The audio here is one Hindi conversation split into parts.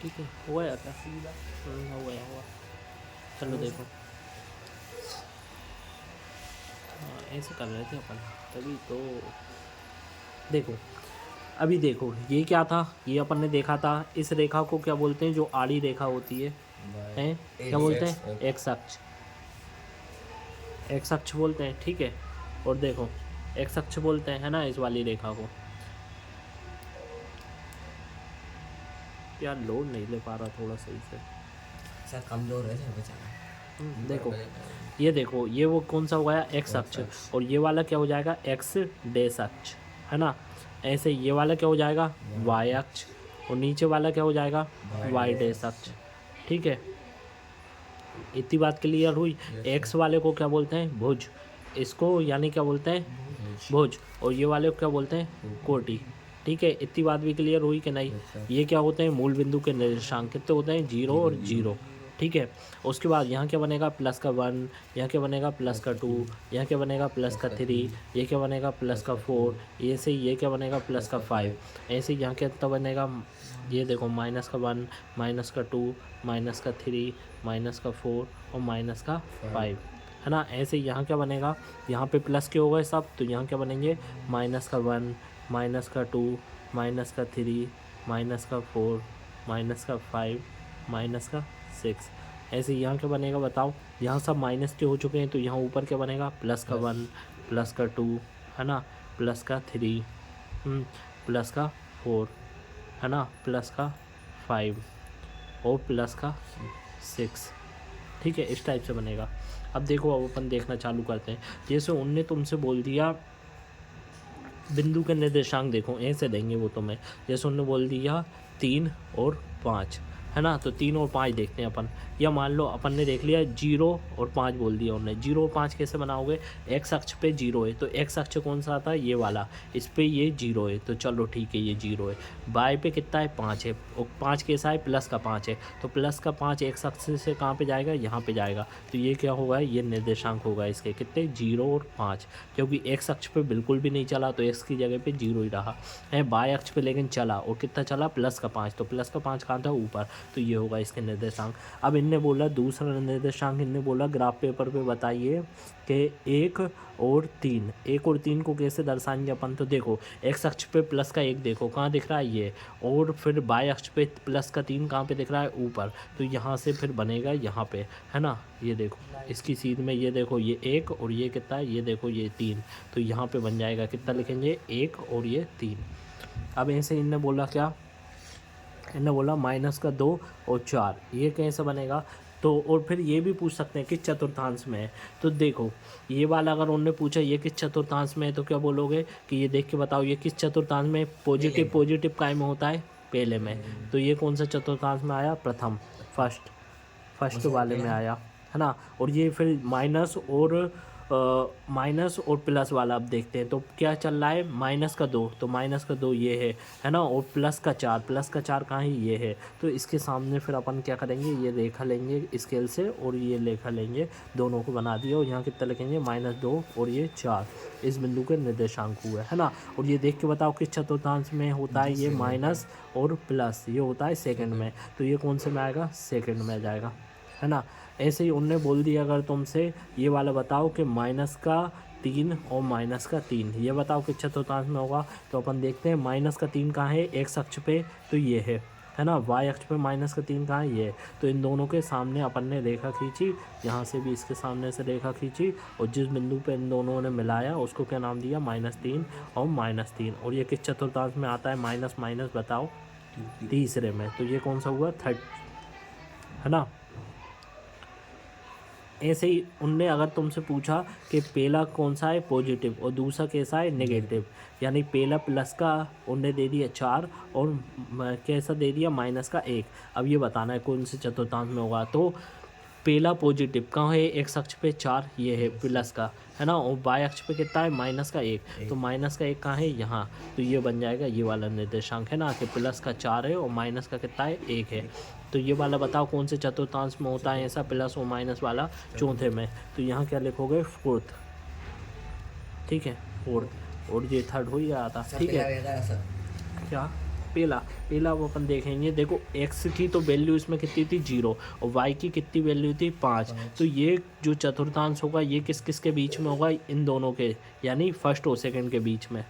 ठीक है, हुआ या क्या? हुआ। चलो देखो, हाँ ऐसे कर रहे थे अपन, तभी तो। देखो, अभी देखो ये क्या था, ये अपन ने देखा था, इस रेखा को क्या बोलते हैं, जो आड़ी रेखा होती है, हैं क्या बोलते हैं, एक्स अक्ष, एक्स अक्ष बोलते हैं, ठीक है। और देखो, एक्स अक्ष बोलते हैं, है ना, इस वाली रेखा को। यार लोड नहीं ले पा रहा थोड़ा सही से, सर कमजोर है सर बेचारा। देखो, ये देखो, ये वो कौन सा हो गया, एक्स अक्ष, और ये वाला क्या हो जाएगा, एक्स डेस अक्ष, है ना। ऐसे ये वाला क्या हो जाएगा, वाई अक्ष, और नीचे वाला क्या हो जाएगा, वाई डेस अक्ष, ठीक है। इतनी बात क्लियर हुई। एक्स वाले को क्या बोलते हैं, भुज, इसको यानी क्या बोलते हैं, भुज, और ये वाले को क्या बोलते हैं, कोटि, ठीक है। इतनी बात भी क्लियर हुई कि नहीं। ये क्या होते हैं, मूल बिंदु के निर्देशांक कितने होते हैं, 0 और 0, ठीक है। उसके बाद यहाँ क्या बनेगा, प्लस का 1, यहाँ क्या बनेगा, प्लस का 2, यहाँ क्या बनेगा, प्लस का 3, ये क्या बनेगा, प्लस का 4, ऐसे ये क्या बनेगा, प्लस का 5, ऐसे यहाँ क्या बनेगा, ये देखो, माइनस का 1, माइनस का 2, माइनस का 3, माइनस का 4 और माइनस का 5, है ना। ऐसे यहाँ क्या बनेगा, यहाँ पे प्लस के हो गए सब, तो यहाँ क्या बनेंगे, माइनस का 1, माइनस का 2, माइनस का 3, माइनस का 4, माइनस का 5, माइनस का 6। ऐसे यहाँ क्या बनेगा बताओ, यहाँ सब माइनस के हो चुके हैं, तो यहाँ ऊपर क्या बनेगा, प्लस का 1, प्लस का 2, है ना, प्लस का 3, प्लस का 4, है ना, प्लस का 5 और प्लस का 6, ठीक है। इस टाइप से बनेगा। अब देखो, अब अपन देखना चालू करते हैं। जैसे उनने तुमसे बोल दिया बिंदु के निर्देशांक, देखो ऐसे देंगे वो तुम्हें, जैसे उन्होंने बोल दिया 3 और 5, है ना, तो 3 और 5 देखते हैं अपन। या मान लो अपन ने देख लिया 0 और 5 बोल दिया उन्होंने, 0 और 5 कैसे बनाओगे, एक्स अक्ष पे 0 है, तो एक्स अक्ष कौन सा आता है, ये वाला, इस पे ये 0 है, तो चलो ठीक है, ये 0 है। बाय पे कितना है, 5 है, और 5 कैसा है, प्लस का 5 है, तो प्लस का 5 एक्स अक्ष से कहाँ पे जाएगा, यहाँ पे जाएगा, तो ये क्या होगा, ये निर्देशांक होगा इसके, कितने, 0 और 5, क्योंकि एक्स अक्ष पे बिल्कुल भी नहीं चला, तो एक्स की जगह पे 0 ही रहा है। बाय अक्ष पे लेकिन चला, और कितना चला, प्लस का 5, तो प्लस का 5 कहाँ था, ऊपर, तो ये होगा इसके निर्देशांक। अब इनने बोला दूसरा निर्देशांक, इनने बोला ग्राफ पेपर पे बताइए कि 1 और 3, 1 और 3 को कैसे दर्शाएंगे अपन। तो देखो, एक्स अक्ष पे प्लस का 1 देखो कहाँ दिख रहा है, ये, और फिर बाय अक्ष पे प्लस का 3 कहाँ पे दिख रहा है, ऊपर, तो यहाँ से फिर बनेगा यहाँ पे, है ना। ये देखो, इसकी सीध में ये देखो, ये 1 और ये कितना है, ये देखो ये 3, तो यहाँ पे बन जाएगा, कितना लिखेंगे, 1 और ये 3। अब ऐसे इनने बोला क्या, इन्होंने बोला माइनस का 2 और 4, ये कैसे बनेगा। तो और फिर ये भी पूछ सकते हैं किस चतुर्थांश में है। तो देखो, ये वाला अगर उन्होंने पूछा ये किस चतुर्थांश में है, तो क्या बोलोगे कि ये देख के बताओ ये किस चतुर्थांश में, पॉजिटिव पॉजिटिव काय में होता है, पहले में, तो ये कौन सा चतुर्थांश में आया, प्रथम, फर्स्ट वाले में आया, है ना। और ये फिर माइनस और प्लस वाला अब देखते हैं, तो क्या चल रहा है, माइनस का 2, तो माइनस का 2 ये है ना, और प्लस का 4 कहाँ है, ये है, तो इसके सामने फिर अपन क्या करेंगे, ये रेखा लेंगे स्केल से, और ये रेखा लेंगे, दोनों को बना दिया, और यहाँ कितना लिखेंगे, -2 और ये 4, इस बिंदु के निर्देशांक हुए, है ना। और ये देख के बताओ किस चतुर्थांश में होता है, ये माइनस और प्लस, ये होता है सेकंड में, तो ये कौन से में आएगा, सेकंड में जाएगा, है ना। ऐसे ही उनने बोल दिया अगर तुमसे ये वाला बताओ कि -3 और -3, ये बताओ कि चतुर्थांश में होगा, तो अपन देखते हैं -3 कहाँ है, एक्स अक्ष पे, तो ये है ना, वाई अक्ष पे -3 कहाँ है, ये, तो इन दोनों के सामने अपन ने रेखा खींची, यहाँ से भी इसके सामने से रेखा खींची, और जिस बिंदु पे इन दोनों ने मिलाया उसको क्या नाम दिया, -3 और -3। और ये किस चतुर्थांश में आता है, माइनस माइनस बताओ, तीसरे में, तो ये कौन सा हुआ, थर्ड, है ना। ऐसे ही उनने अगर तुमसे पूछा कि पहला कौन सा है पॉजिटिव और दूसरा कैसा है नेगेटिव, यानी पहला प्लस का उनने दे दिया 4 और कैसा दे दिया माइनस का 1, अब ये बताना है कौन से चतुर्थांश में होगा। तो पहला पॉजिटिव कहाँ है, एक्स अक्ष पे 4, ये है प्लस का, है ना, और बाय अक्ष पे कितना है, माइनस का 1, तो माइनस का 1 कहाँ है, यहाँ, तो ये बन जाएगा ये वाला निर्देशांक, है ना, कि प्लस का 4 है और माइनस का कितना है, 1 है। तो ये वाला बताओ कौन से चतुर्थांश में होता है ऐसा, प्लस और माइनस वाला, चौथे में, तो यहाँ क्या लिखोगे, फोर्थ, ठीक है, फोर्थ, और ये थर्ड हो ही रहा था, ठीक है, क्या पहला वो अपन देखेंगे। देखो x की तो वैल्यू इसमें कितनी थी 0 और y की कितनी वैल्यू थी 5। तो ये जो चतुर्थांश होगा ये किस किस के बीच में होगा, इन दोनों के, यानी फर्स्ट और सेकंड के बीच में,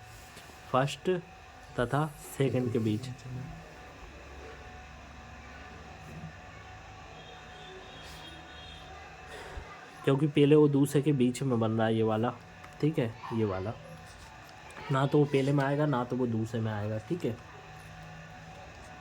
फर्स्ट तथा सेकंड के बीच। क्योंकि पहले वो दूसरे के बीच में बन रहा है ये वाला, ठीक है, ये वाला ना तो वो पहले में आएगा ना तो वो दूसरे में आएगा, ठीक है।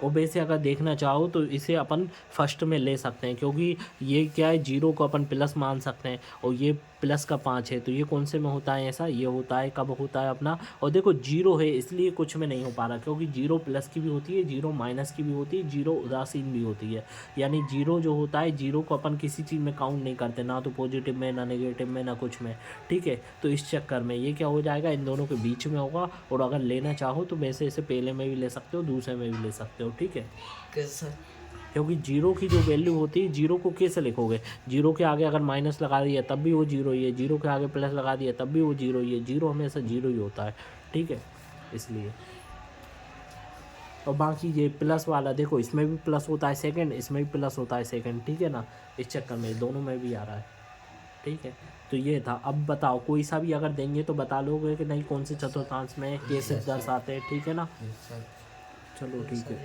और वैसे अगर देखना चाहो तो इसे अपन फर्स्ट में ले सकते हैं, क्योंकि ये क्या है, 0 को अपन प्लस मान सकते हैं और ये प्लस का 5 है, तो ये कौन से में होता है ऐसा, ये होता है कब होता है अपना, और देखो 0 है इसलिए कुछ में नहीं हो पा रहा, क्योंकि 0 प्लस की भी होती है, 0 माइनस की भी होती है, 0 उदासीन भी होती है। यानी 0 जो होता है, 0 को अपन किसी चीज़ में काउंट नहीं करते, ना तो पॉजिटिव में ना नेगेटिव में ना कुछ में, ठीक है। तो इस चक्कर में ये क्या हो जाएगा, इन दोनों के बीच में होगा। और अगर लेना चाहो तो वैसे इसे पहले में भी ले सकते हो, दूसरे में भी ले सकते हो, ठीक है। कैसे? क्योंकि 0 की जो वैल्यू होती है, 0 को कैसे लिखोगे, 0 के आगे अगर माइनस लगा दिया तब भी वो 0 ही है, 0 के आगे प्लस लगा दिया तब भी वो 0 ही है, 0 हमेशा 0 ही होता है, ठीक है, इसलिए। और बाकी ये प्लस वाला देखो, इसमें भी प्लस होता है सेकंड, इसमें भी प्लस होता है सेकंड, ठीक है ना, इस चक्कर में दोनों में भी आ रहा है, ठीक है। तो ये था। अब बताओ कोई सा भी अगर देंगे तो बता लोगे कि नहीं कौन से चतुर्थांश में कैसे दर्शाते हैं, ठीक है ना। सर चलो ठीक है।